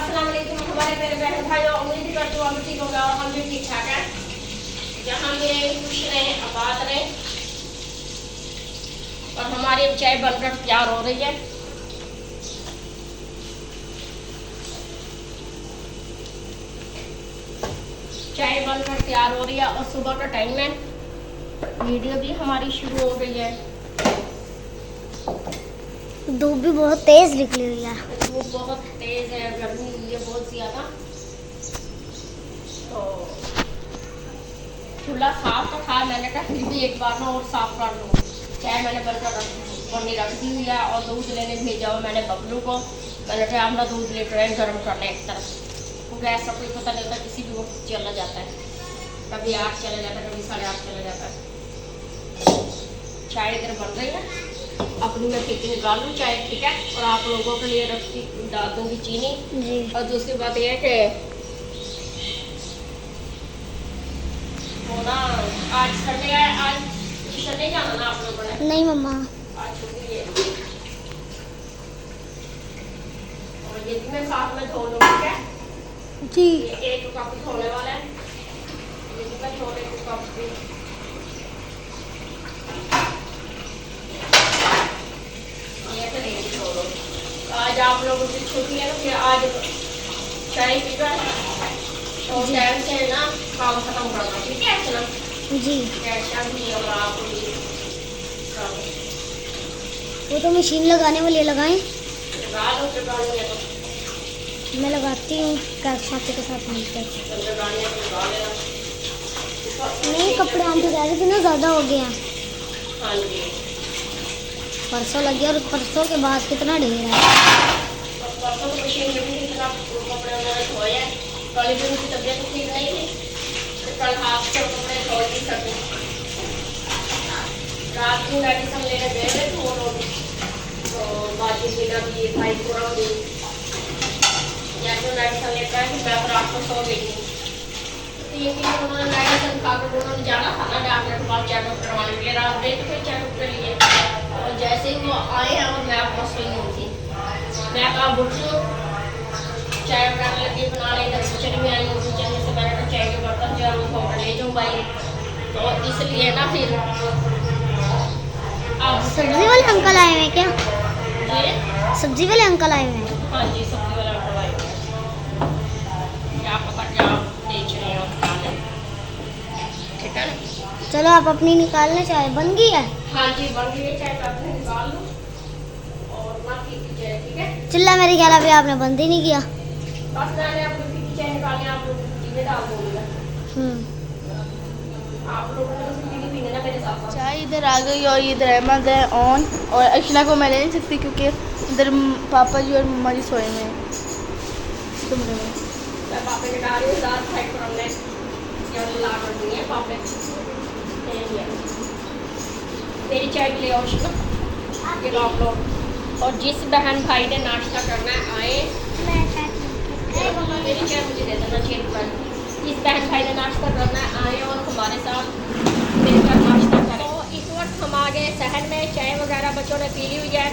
अस्सलाम वालेकुम हमारे मेरे बहन भाइयों, उम्मीद करती हूँ आप ठीक होगा और हम भी ठीक ठाक हैं। जहाँ भी रहे खुश रहें, आबाद रहें। और हमारी चाय बनकर तैयार हो रही है। चाय बनकर तैयार हो रही है और सुबह का टाइम है। वीडियो भी हमारी शुरू हो गई है। धूप भी बहुत तेज निकली हुई है। धूप बहुत तेज है, गर्मी हुई है बहुत ज्यादा। तो चूल्हा साफ तो था, मैंने कहा फिर भी एक बार ना और साफ कर लूँ। चाय मैंने बननी रख दी हुई है और दूध लेने भेजा हुआ मैंने बबलू को। मैंने कहा अपना दूध लेकर आए गर्म करना एक तरफ। तो गैस का कोई पता नहीं होता, किसी भी वक्त चला जाता है। कभी 8 चला जाता है, कभी 8:30 चला जाता है। चाय इधर बन रही है, अपनी मैं पीती निकाल लूँ चाय, ठीक है। और आप लोगों के लिए रखती डाल दूँगी चीनी जी। और दूसरी बात यह है कि वो ना आज संडे है, आज संडे जाना ना आप लोगों ने? नहीं मम्मा, आज छुट्टी है। और ये भी मैं साथ में धो लूँगी, क्या? जी। ये एक कप धोने वाला है, ये भी मैं धो लेती कप भी। आज आप लोगों की छुट्टी है ना, फिर आज चाय पीकर तो टाइम से ना काम खत्म करना, ठीक है ना? जी। कैसा भी और आप भी वो तो मशीन लगाने वाले लगाएं, लगा दो लगानी है तो मैं लगाती हूँ साथी के साथ मिलकर। लगानी है तो लगा लेना। नहीं, कपड़े आंटी कह रही थी ना ज़्यादा हो गए हैं। हाँ जी, परसों लगे और परसों के बाद कितना ढेर है। परसों तो मशीन में भी इतना कपड़े वगैरह धोए हैं। कल भी उनकी तबीयत ठीक नहीं थी तो कल हाथ से कपड़े धो नहीं सके। रात को मेडिसिन लेने गए थे तो वो लोग तो बाकी बिना भी भाई पूरा भी जैसे मेडिसिन लेकर आए तो मैं रात को सो गई थी। तो ये कि उन्होंने मेडिसिन खा कर उन्होंने जाना था ना डॉक्टर के पास चेकअप करवाने के लिए, रात गए थे चेकअप के लिए। और जैसे ही वो आए हैं और मैं आपको सोई हुई थी, मैं कहा बुट लो चाय वगैरह लगी बनाने, इधर किचन में आई हूँ। किचन में से मैंने कहा चाय के बर्तन जो है वो धोकर ले जाऊँ भाई, तो इसलिए ना फिर आप सब्जी वाले अंकल आए हुए हैं क्या? जी? सब्जी वाले अंकल आए हुए हैं। हाँ जी, सब्जी वाला अंकल आए हुए हैं। क्या पता क्या बेच रहे हैं और क्या नहीं, ठीक है ना? चलो आप अपनी निकाल लें, चाय बन गई है। हाँ जी, बन गई है चाय, मैं अपने निकाल लूँ और ना पी चाय, ठीक है? चिल्ला मेरे ख्याल अभी आपने बंद ही नहीं किया। बस मैंने अपनी पी चाय निकालनी, आप लोग चीज़ें डाल दूँगी। आप लोगों ने तो पीनी पीने ना मेरे साथ। चाय इधर आ गई और इधर अहमद है ऑन, और अक्षना को मैं ले नहीं सकती क्योंकि इधर पापा जी और मम्मा जी सोए हुए हैं कमरे में। मैं पापे के डाल रही हूँ दाल फ्राई पर हमने ला कर दी है पापे। मेरी चाय भी ले आओ शिवा, ये लो आप लोग। और जिस बहन भाई ने नाश्ता करना है आए, मेरी चाय मुझे दे देना चाहिए पर। जिस बहन भाई ने नाश्ता करना है आए और हमारे साथ मिलकर नाश्ता करें। तो इस वक्त हम आ गए शहर में, चाय वगैरह बच्चों ने पी ली हुई है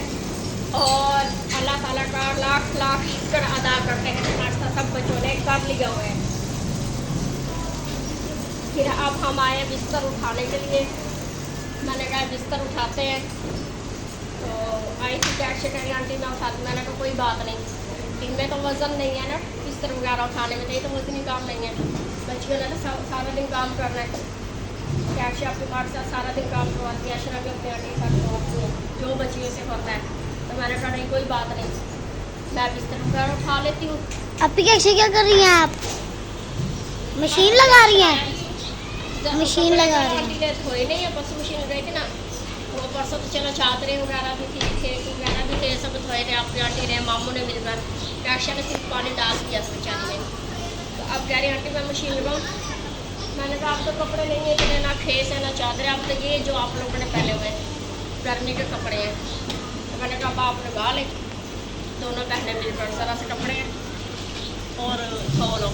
और अल्लाह ताला का लाख लाख शुक्र अदा करते हैं कि नाश्ता सब बच्चों ने कर लिया हुआ है। फिर अब हम आए बिस्तर उठाने के लिए। मैंने कहा बिस्तर उठाते हैं, तो आई थी कैट से कहीं आंटी मैं उठाती, मैंने कहा कोई बात नहीं, इनमें तो वज़न नहीं है ना बिस्तर वगैरह उठाने में, तो ये तो वज़नी काम नहीं है। बच्चियों ने तो सारा दिन काम करना है। कैट से आपके पास सारा दिन काम करवाती है, अशरा भी अपने आंटी के साथ करवाती है, जो बच्चियों से होता है। तो मैंने कहा नहीं कोई बात नहीं, मैं बिस्तर वगैरह उठा लेती हूँ। अब क्या कर रही हैं आप? मशीन लगा रही हैं? मशीन लगा रही हैं। आंटी ने धोए नहीं है, परसों मशीन गई थी ना, वो परसों तो चलो चादरें वगैरह भी थी, खेत वगैरह भी थे, सब धोए थे आपकी आंटी ने, मामू ने मिलकर। कैशिया ने सिर्फ पानी डाल दिया था बेचारी ने। तो अब कह रही आंटी मैं मशीन लगाऊँ। मैंने कहा आप तो कपड़े नहीं है इतने, ना खेस है ना चादरें, अब तो ये जो आप लोगों ने पहले हुए गर्मी के कपड़े हैं। तो मैंने कहा आप लगा लें, दोनों बहनें मिलकर जरा से कपड़े हैं और धो लो।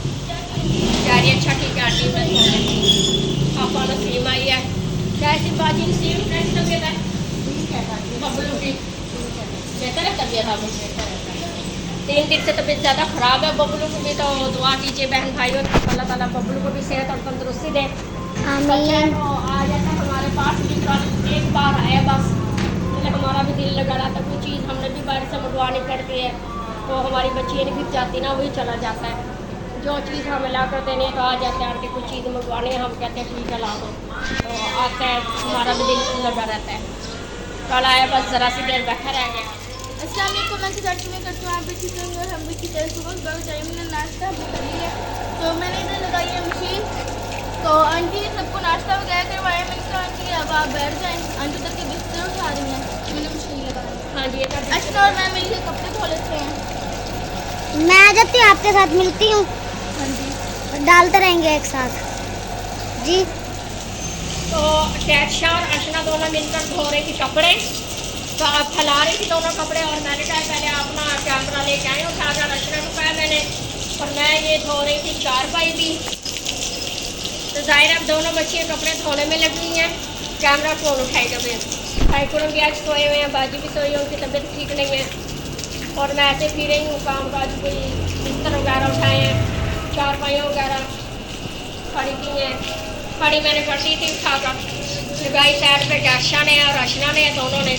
कह रही अच्छा ठीक है आंटी मैं धो लेती। पापा ने सीम आई है, कैसी बाजी ने सीम कैसी तबीयत है बबलू की? बेहतर है तबीयत? आप 3 दिन से तबीयत ज़्यादा ख़राब है। बबलू को भी तो दुआ कीजिए बहन भाइयों, अल्लाह ताला बबलू को भी सेहत और तंदुरुस्ती दे। बच्चा आमीन। तो आ जाता है हमारे पास भी, कल एक बार आया बस, मतलब हमारा भी दिल लगा रहा था। कोई चीज़ हमने भी बाहर से मंगवानी पड़ती है तो हमारी बच्ची नहीं गिर जाती ना, वही चला जाता है। जो चीज़ हमें ला कर देने तो आ जाते हैं, आंटी कुछ चीज़ मंगवानी है, हम कहते हैं ठीक है ला दो, तो आता है, हमारा भी दिल लगा रहता है। कल आया बस ज़रा सी देर बैठा रह गया। अस्सलाम वालेकुम, मैं सिद्धार्थ में करती हूँ, आप भी ठीक होंगे और हम भी ठीक है। सुबह सुबह चाहिए मैंने नाश्ता भी कर लिया, तो मैंने इधर लगाई है मशीन। तो आंटी सबको नाश्ता वगैरह करवाया। मैंने कहा आंटी अब आप बैठ जाएँ, आंटी तक के बिस्तर उठा रही हैं, मैंने मशीन लगाई। हाँ जी, अच्छा, और मैं मिलकर कपड़े धो लेते हैं। मैं आ जाती हूँ, आपके साथ मिलती हूँ, हाँ जी, डालते रहेंगे एक साथ जी। तो कैशा और अर्चना दोनों मिलकर धो रही थी कपड़े, तो आप फैला रही थी दोनों कपड़े, और मैंने कहा पहले अपना कैमरा लेके आए उठाकर, अर्चना को कहा मैंने, और मैं ये धो रही थी चारपाई भी। तो जाहिर अब दोनों बच्चियाँ कपड़े धोने में लगी हैं, कैमरा कौन उठाएगा फिर। भाई कुरम भी आज सोए हुए हैं, बाजी भी सोई है, उनकी तबीयत ठीक नहीं है, और मैं ऐसे फिर रही हूँ काम काज, कोई बिस्तर वगैरह उठाए हैं, चारपाइयों वगैरह खड़ी की हैं। खड़ी मैंने कर दी थी उठाकर, लगाई साइड पे कैशा ने और अर्चना ने, दोनों ने।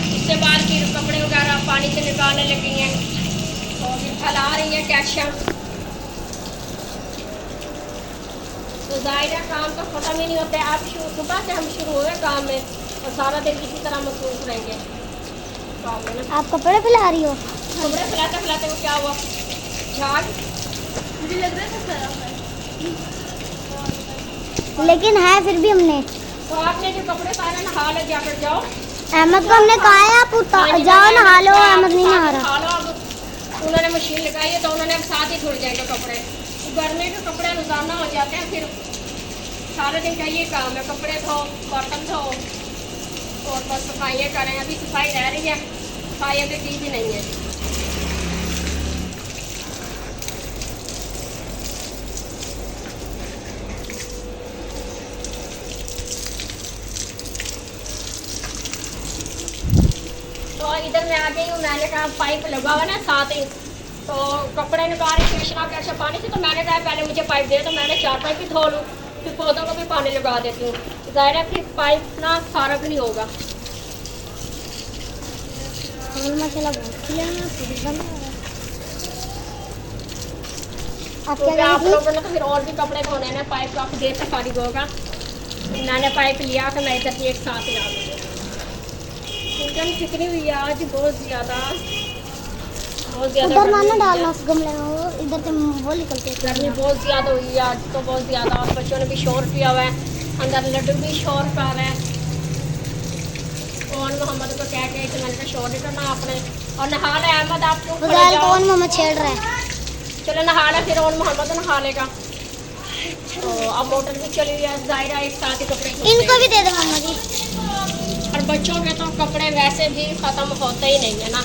उसके बाद फिर कपड़े वगैरह पानी से निकालने लगी हैं और फिर फैला रही है कैशा। तो जाहिर है काम तो ख़त्म ही नहीं होता है। आप सुबह से हम शुरू हो गए काम में और सारा दिन इसी तरह मसरूफ रहेंगे काम में ना। आप कपड़े फैला रही हो? कपड़े फैलाते फैलाते वो क्या हुआ, झाग मुझे लग रहा था खराब है। लेकिन है फिर भी हमने, तो आपने जो कपड़े सारे नहा ले जाकर जाओ। अहमद को हमने कहा है आप जाओ नहा लो, अहमद नहीं नहा रहा। नहा लो, अब उन्होंने मशीन लगाई है तो उन्होंने अब साथ ही धुल जाएंगे कपड़े। गर्मी के कपड़े रोजाना हो जाते हैं, फिर सारे दिन का ये काम है, कपड़े धो, बर्तन धो और बस सफाइयाँ करें। अभी सफाई रह रही है, सफाई अभी की भी नहीं है। तो इधर मैं आ गई हूँ, मैंने कहा पाइप लगा हुआ ना साथ ही, तो कपड़े निकाल रही थी कैसे पानी से, तो मैंने कहा पहले मुझे पाइप दे, तो मैंने 4 पाइप भी धो लूँ, फिर पौधों को भी पानी लगा देती हूँ। ज़ाहिर है फिर पाइप ना सारा भी नहीं होगा। माशाल्लाह बहुत खिला है, पूरी बंद है। आप तो क्या क्या आप करेंगी? लोगों ने तो फिर और भी कपड़े धोने हैं, पाइप काफ़ी देर तक फारिग होगा। मैंने पाइप लिया कि मैं इधर एक साथ ला दूँ। चिकन कितनी हुई है आज, बहुत ज़्यादा उधर ना गर्मी हुई डालना है। उस गमले में, वो इधर से वो निकलते हैं। गर्मी बहुत ज़्यादा हुई है आज, तो बहुत ज़्यादा, और बच्चों ने भी शोर किया हुआ है, अंदर लड्डू भी शोर कर रहे हैं। और मोहम्मद को कह के कि मैंने कहा शोर नहीं करना आपने, और नहा ले अहमद, आप क्यों खड़े बगैर जाओ? कौन मोहम्मद छेड़ रहा है? चलो नहा ले, फिर और मोहम्मद नहा लेगा। तो अब मोटर भी चली हुई है, जाहिर है एक साथ ही कपड़े धुलते इनको हैं। भी दे दो मोहम्मद जी। और बच्चों के तो कपड़े वैसे भी ख़त्म होते ही नहीं है ना,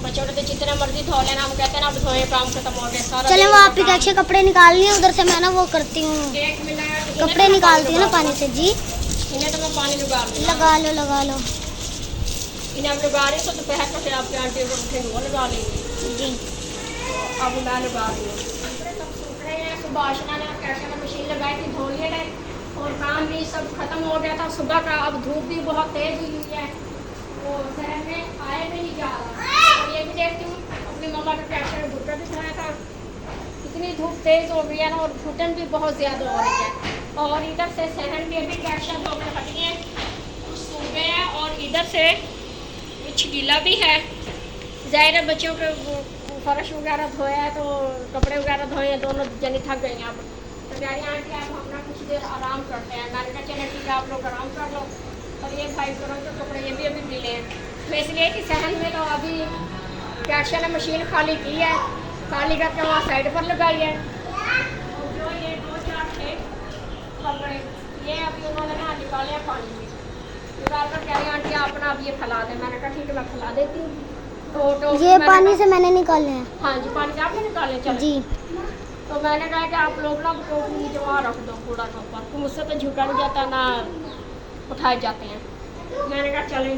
बच्चों के तो जितने मर्जी धो लेना, हम कहते हैं ना अब धोए काम खत्म हो गया सारा। चले दिन वो आप का ही अच्छे कपड़े निकालनी है, उधर से मैं ना वो करती हूँ, काम। 1 मिनट कपड़े निकालती हूँ ना पानी से जी। इन्हें तो मैं पानी लगा दूँ, लगा लो लगा लो इन्हें अब लगा रही, तो दोपहर को फिर आपकी आंटी को उठेंगे वो लगा लेंगे। जी। तो अब मैं लगा रही हूँ, कपड़े सब सूख रहे हैं। सुबह आशना ने कैसे में मशीन लगाई थी, धो लिए गए और काम भी सब खत्म हो गया था सुबह का। अब धूप भी बहुत तेज़ हुई है, तो शहर में आए भी नहीं जा रहा। और ये भी देखती हूँ अपनी मम्मा का कैसे में भुट्टा भी खाया था, इतनी धूप तेज़ हो गई है ना, और घुटन भी बहुत ज़्यादा हो रही है। और इधर से सहन भी अभी कैशा धोकर हटी है, सूख गए हैं, और इधर से कुछ गीला भी है। ज़ाहिर है बच्चों के फर्श वगैरह धोया है, तो कपड़े वगैरह धोए हैं, दोनों जने थक गई हैं। अब तो कह रही आंटी आप अपना कुछ देर आराम करते हैं। मैंने कहा चलो ठीक है आप लोग आराम कर लो, और ये भाई करो तो कपड़े ये भी अभी मिले हैं। तो इसलिए कि सहन में तो अभी कैशा ने मशीन खाली की है, खाली करके वहाँ साइड पर लगाई है। और जो ये 2-4 थे कपड़े, ये अभी उन्होंने ना निकाले हैं पानी में, निकाल कर कह रही आंटी आप ना अब ये फैला दें। मैंने कहा ठीक है मैं फैला देती हूँ। तो ये पानी से मैंने निकाले हैं हाँ जी, पानी से आपने निकाले चलो जी। तो मैंने कहा कि आप लोग ना टोकरी नीचे वहाँ रख दो कूड़ा के ऊपर, तो मुझसे तो झुका नहीं जाता ना उठाए जाते हैं। मैंने कहा चलें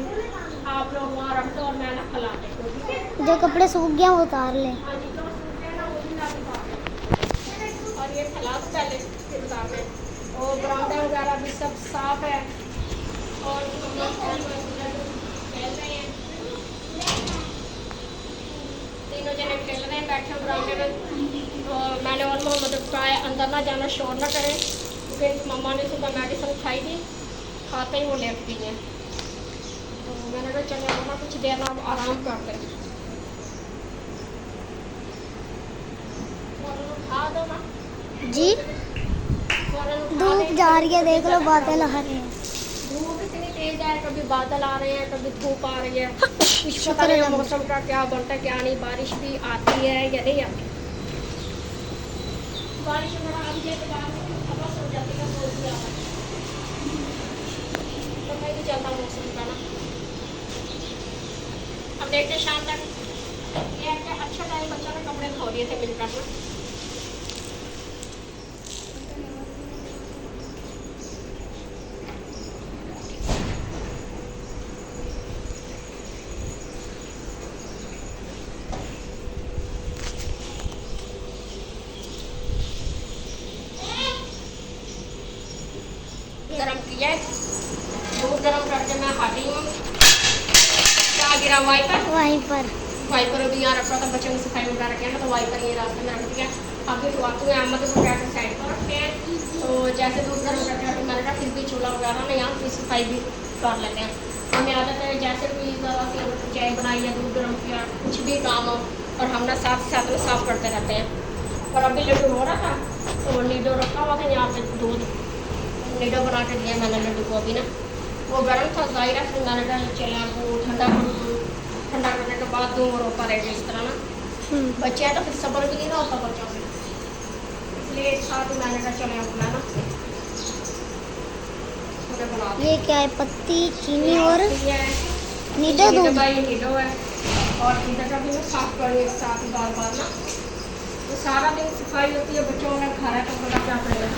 आप लोग वहाँ रख दो और मैं ना खिला देती हूँ, ठीक है? जो कपड़े सूख गए वो उतार ले। हाँ जी, जो सूखे हैं ना वही ना उतार दें। और ये खिला दो पहले, फिर उतार दें। और बरामदा वगैरह भी सब साफ है। और हम लोग खेल रहे हैं, तीनों जने खेल रहे हैं बैठे बरामदे में। और मैंने और मोहम्मद कहा है अंदर ना जाना, शोर ना करें, क्योंकि मम्मा ने सुबह मेडिसिन खाई थी, खाते ही वो लेटती हैं। तो मैंने कहा चलो मम्मा कुछ देर ना आराम करते हैं। खा दो ना। जी धूप जा रही है, देख लो बादल आ रहे हैं। धूप इतनी तेज है, कभी बादल आ रहे हैं, कभी धूप आ रही है। कुछ शुक्र पता नहीं है मौसम का क्या बनता है क्या नहीं। बारिश भी आती है या नहीं आती। बारिश अगर आ जाए तो बाद में हवा सो जाती है, बहुत भी आता है, पता ही नहीं चलता मौसम का ना। अब देखते शाम तक। ये है कि अच्छा टाइम बच्चों ने कपड़े धो लिए थे मिलकर ना। गरम किया है, दूध गरम करके मैं खाती हूँ। क्या गिरा वाइपर? वाइपर अभी यहाँ रखा था, बच्चों की सफाई वगैरह किया ना, तो वाइपर ये रास्ते में रख दिया। अभी धोती हूँ, अहमद को क्या साइड पर रखते हैं। तो जैसे दूध गरम करते हैं तो मैंने कहा फिर भी चूल्हा वगैरह ना यहाँ की सफाई भी कर लेते हैं। हमें आदत है जैसे कोई ज़रा सी चाय बनाई या दूध गरम किया, कुछ भी काम हो, और हम ना साथ साथ में साफ करते रहते हैं। और अभी लड्डू हो रहा था तो नीडो रखा हुआ था यहाँ पे, दूध नीडो बना के दिया मैंने लड्डू को। अभी ना वो गर्म था ज़ाहिर है, फिर मैंने कहा चला वो ठंडा कर दूँ, ठंडा करने के बाद दूँ और ऊपर रहेगा इस तरह ना। बच्चे हैं तो फिर सब्र भी नहीं ना होता बच्चों से, इसलिए एक साथ ही मैंने कहा चले अपना ना उन्हें बना दें। ये क्या है? पत्ती, चीनी और ये है नीडो नीडो दूध। भाई नीडो है। और इधर का भी मैं साफ करूँ एक साथ ही बार बार ना, तो सारा दिन सफाई होती है। बच्चों ने खाना तो बड़ा क्या करेगा,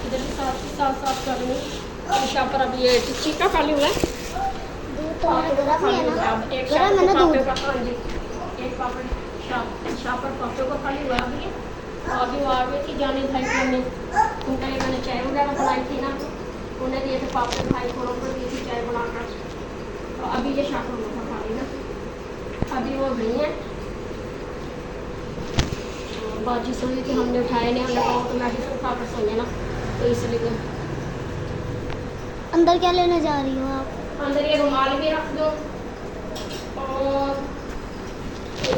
इधर भी साफ कर लूँ। शीशा पर अभी ये चिक्का खाली हुआ है। दूध तो मेरा गरम ही है ना, एक गरम है ना दूध। हाँ जी, एक पापड़ शापर पापड़ को खाली हुआ अभी। और अभी वो आ गई थी जानी भाई को, हमने उनके लिए मैंने चाय वगैरह बनाई थी ना, उन्हें दिए थे पापड़, भाई को उनको दी थी चाय बनाकर। तो अभी ये शापर को खाली ना, अभी वो गई है। बाजी सोई थी, हमने उठाया नहीं, हमने कहा तो मेडिसिन खाकर सोने ना, तो इसलिए। अंदर क्या लेने जा रही हो आप? अंदर ये रुमाल भी रख दो और ये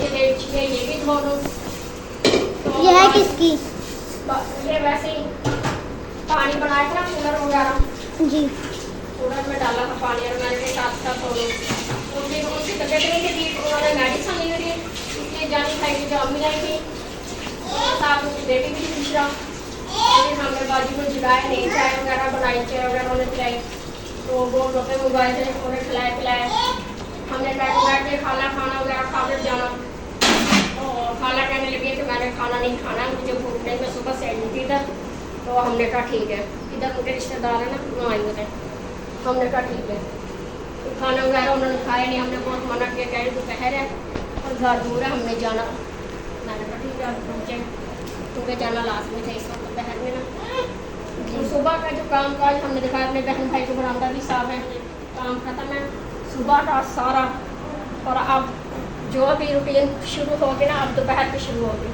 भी धो दो। तो ये है किसकी? ये वैसे ही पानी बनाया था ना कूलर वगैरह, जी कूलर में डाला था पानी और मैंने साथ साथ धो दो। उनकी तबियत नहीं थी, उन्होंने मेडिसिन ली थी, इसलिए जानी खाई थी, जो अम्मी आई थी साथ उनकी बेटी भी तीसरा। फिर हमने बाजी को जगाया नहीं, चाय वगैरह बनाई, चाय वगैरह उन्हें पिलाई, तो वो रोटे मंगवाए थे, उन्हें खिलाए पिलाए। हमने बैठ के खाना वगैरह खा कर जाना। और खाना कहने लगे कि मैंने खाना नहीं खाना, मुझे भूख नहीं, मैं सुबह से आई थी इधर। तो हमने कहा ठीक है, इधर उनके रिश्तेदार हैं ना, वहाँ आए हुए थे, हमने कहा ठीक है। तो खाना वगैरह उन्होंने खाया नहीं, हमने बहुत मना किया, कह रही दोपहर है और घर दूर है, हमने जाना। मैंने कहा ठीक है आप पहुँचे, क्योंकि जाना लास्ट में था इस वक्त दोपहर में ना। तो सुबह का जो काम काज हमने दिखाया, अपने बहन भाई को बरामदा भी साफ है, काम खत्म है सुबह का सारा। और अब जो भी रूटीन शुरू होगी ना, अब दोपहर की शुरू होगी।